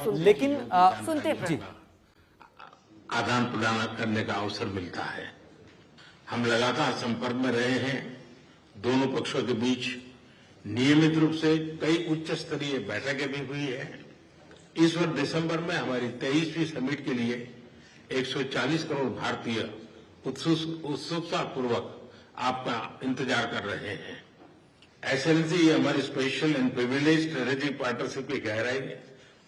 लेकिन सुनते जी आदान प्रदान करने का अवसर मिलता है। हम लगातार संपर्क में रहे हैं। दोनों पक्षों के बीच नियमित रूप से कई उच्च स्तरीय बैठकें भी हुई है। इस वर्ष दिसंबर में हमारी 23वीं समिट के लिए 140 करोड़ भारतीय उत्सुकता पूर्वक आपका इंतजार कर रहे हैं। एक्सेलेंसी, ये हमारी special and privilege strategic partnership की गहराई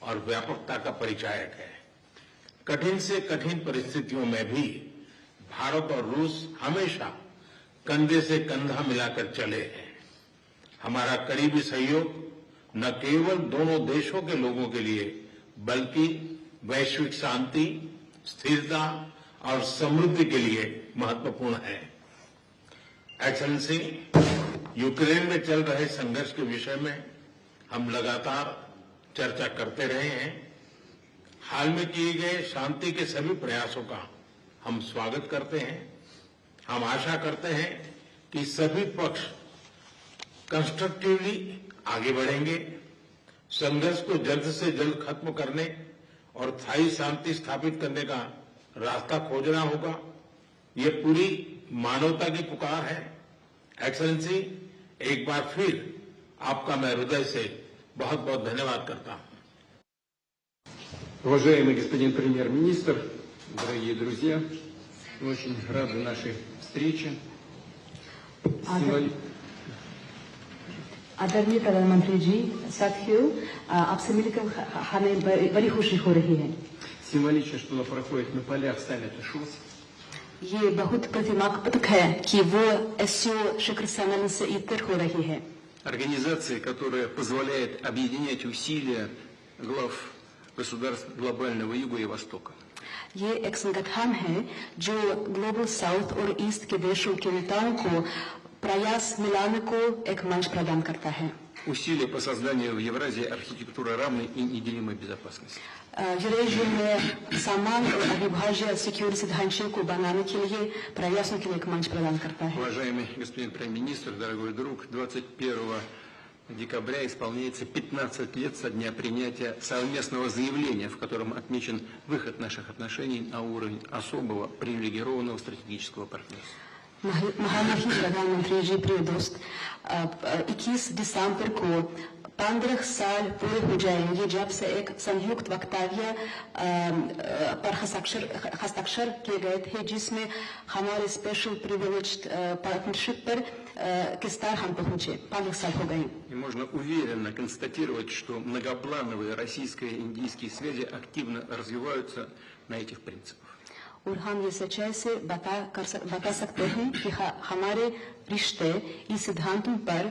और व्यापकता का परिचायक है। कठिन से कठिन परिस्थितियों में भी भारत और रूस हमेशा कंधे से कंधा मिलाकर चले हैं। हमारा करीबी सहयोग न केवल दोनों देशों के लोगों के लिए बल्कि वैश्विक शांति, स्थिरता और समृद्धि के लिए महत्वपूर्ण है। एक्सेलेंसी, यूक्रेन में चल रहे संघर्ष के विषय में हम लगातार चर्चा करते रहे हैं। हाल में किए गए शांति के सभी प्रयासों का हम स्वागत करते हैं। हम आशा करते हैं कि सभी पक्ष कंस्ट्रक्टिवली आगे बढ़ेंगे। संघर्ष को जल्द से जल्द खत्म करने और स्थायी शांति स्थापित करने का रास्ता खोजना होगा। ये पूरी मानवता की पुकार है। एक्सेलेंसी, एक बार फिर आपका मैं हृदय से बहुत बहुत धन्यवाद करता हूं। Уважаемый господин премьер-министр, дорогие друзья, мы очень рады нашей встрече. आदरणीय प्रधानमंत्री जी, साथियों, आपसे मिलकर हमें बड़ी खुशी हो रही है। Символично, что она проходит на полях саммита ШОС. ये बहुत प्रतिमात्मक है कि वो एससीओ शिखर सम्मेलन से इतर हो रही है। Организации, которая позволяет объединять усилия глав государств глобального Юга и Востока. ये एक संगठन है जो ग्लोबल साउथ और ईस्ट के देशों के नेताओं को प्रयास मिलाने को एक मंच प्रदान करता है। Усилия по созданию в Евразии архитектуры равной и неделимой безопасности. यूरेशिया में समान और अविभाज्य सिक्योरिटी ढांचे को बनाने के लिए प्रयासों के लिए एक मंच प्रदान करता है। Уважаемый господин премьер-министр, дорогой друг, 21 декабря исполняется 15 лет со дня принятия совместного заявления, в котором отмечен выход наших отношений на уровень особого привилегированного стратегического партнерства. महामहिम प्रधानमंत्री जी, प्रिय दोस्त, 21 दिसंबर को 15 साल पूरे हो जाएंगे जब से एक संयुक्त वक्तव्य पर हस्ताक्षर किए गए थे, जिसमें हमारे स्पेशल प्रिविलेज्ड पार्टनरशिप पर किस तरह हम पहुंचे। 15 साल हो गए। И можно уверенно констатировать, что многоплановые российско-индийские связи активно развиваются на этих принципах. और हम ये सच्चाई से बता सकते हैं कि हमारे रिश्ते इस सिद्धांतों पर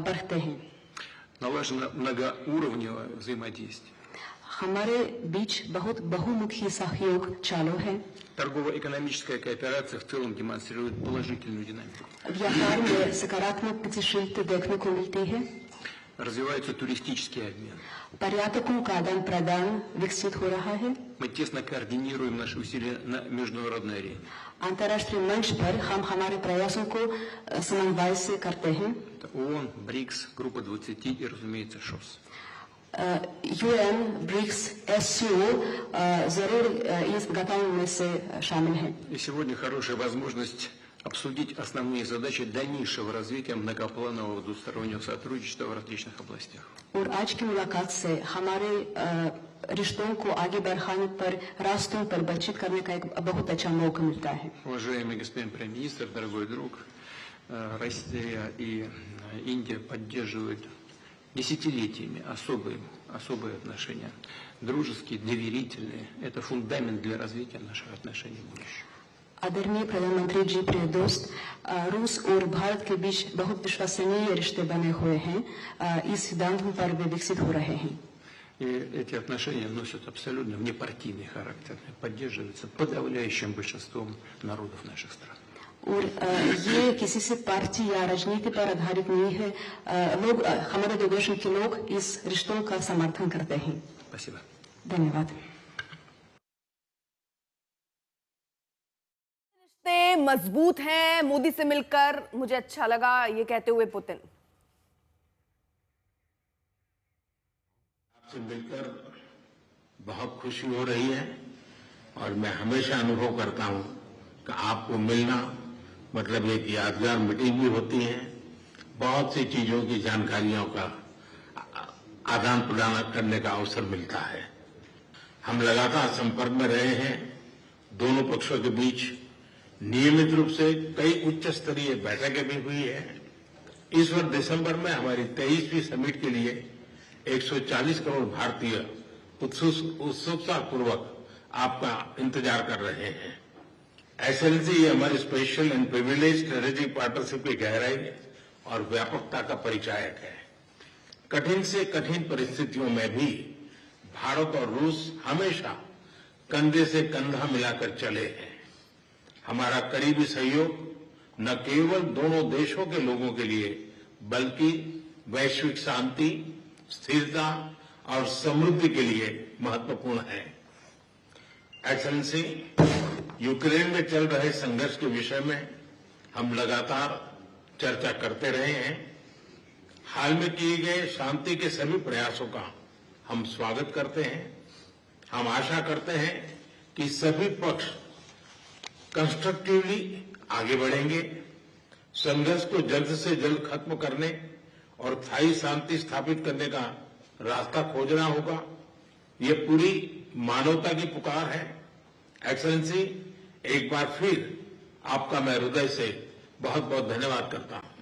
बढ़ते हैं। Налажено многоуровневое взаимодействие. हमारे बीच बहुत बहुमुखी सहयोग चालू है। Торгово-экономическая кооперация в целом демонстрирует положительную динамику. व्यापार में सकारात्मक गतिशीलता देखने को मिलती है। Развивается туристический обмен. पर्यटकों का आदान प्रदान विकसित हो रहा है। Мы тесно координируем наши усилия на международной арене. अंतर्राष्ट्रीय मंच पर हम हमारे प्रयासों को समन्वय से करते हैं। Это ООН, БРИКС, Группа 20 и, разумеется, ШОС. यूएन, ब्रिक्स, एससीओ जरूर इस गठन में से शामिल हैं। И сегодня хорошая возможность обсудить основные задачи дальнейшего развития многопланового двустороннего сотрудничества в различных областях. और आज की मुलाकात से हमारे रिश्तों को आगे बढ़ाने पर रास्तों पर बातचीत करने का एक बहुत अच्छा मौका मिलता है। Уважаемый господин премьер-министр, дорогой друг, Россия и Индия поддерживают десятилетиями особые отношения, дружеские, доверительные. Это фундамент для развития наших отношений в будущем. आदरणीय प्रधानमंत्री जी, प्रिय दोस्त, रूस और भारत के बीच बहुत विश्वसनीय रिश्ते बने हुए हैं। इस सिद्धांतों पर वे विकसित हो रहे हैं। И эти отношения носят абсолютно внепартийный характер, поддерживаются подавляющим большинством народов наших стран. और ये किसी से पार्टी या राजनीति पर आधारित नहीं है। लोग, हमारे दो देशों के लोग इस रिश्तों का समर्थन करते हैं। Спасибо. धन्यवाद। रिश्ते मजबूत हैं। मोदी से मिलकर मुझे अच्छा लगा, ये कहते हुए पुतिन। आपसे मिलकर बहुत खुशी हो रही है और मैं हमेशा अनुभव करता हूं कि आपको मिलना मतलब एक यादगार मीटिंग भी होती है, बहुत सी चीजों की जानकारियों का आदान प्रदान करने का अवसर मिलता है। हम लगातार संपर्क में रहे हैं। दोनों पक्षों के बीच नियमित रूप से कई उच्च स्तरीय बैठकें भी हुई है। इस वर्ष दिसंबर में हमारी 23वीं समिट के लिए 140 करोड़ भारतीय उत्सुकता पूर्वक आपका इंतजार कर रहे हैं। एक्सेलेंसी, ये हमारी special and privilege strategic partnership की गहराई और व्यापकता का परिचायक है। कठिन से कठिन परिस्थितियों में भी भारत और रूस हमेशा कंधे से कंधा मिलाकर चले हैं। हमारा करीबी सहयोग न केवल दोनों देशों के लोगों के लिए बल्कि वैश्विक शांति, स्थिरता और समृद्धि के लिए महत्वपूर्ण है। एक्सेलेंसी, यूक्रेन में चल रहे संघर्ष के विषय में हम लगातार चर्चा करते रहे हैं। हाल में किए गए शांति के सभी प्रयासों का हम स्वागत करते हैं। हम आशा करते हैं कि सभी पक्ष कंस्ट्रक्टिवली आगे बढ़ेंगे। संघर्ष को जल्द से जल्द खत्म करने और स्थायी शांति स्थापित करने का रास्ता खोजना होगा। ये पूरी मानवता की पुकार है। एक्सेलेंसी, एक बार फिर आपका मैं हृदय से बहुत बहुत धन्यवाद करता हूं।